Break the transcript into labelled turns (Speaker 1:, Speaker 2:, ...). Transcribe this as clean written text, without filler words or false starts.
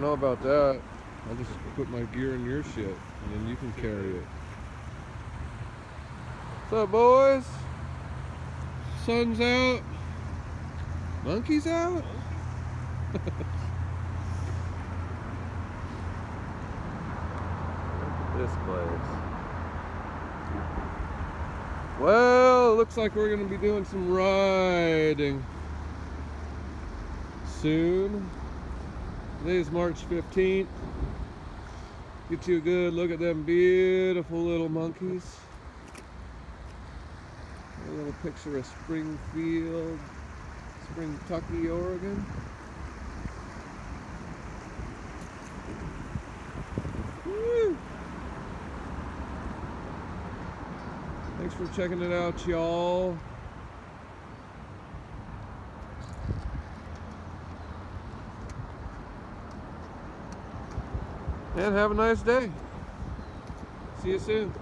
Speaker 1: know about that. I'll just put my gear in your shit, and then you can carry it. What's up, boys? Sun's out. Monkey's out? Look at this place. Well, it looks like we're going to be doing some riding soon. Today is March 15th. Get you a good look at them beautiful little monkeys. A little picture of Springfield, Springtucky, Oregon. Woo! Thanks for checking it out, y'all. And have a nice day. See you soon.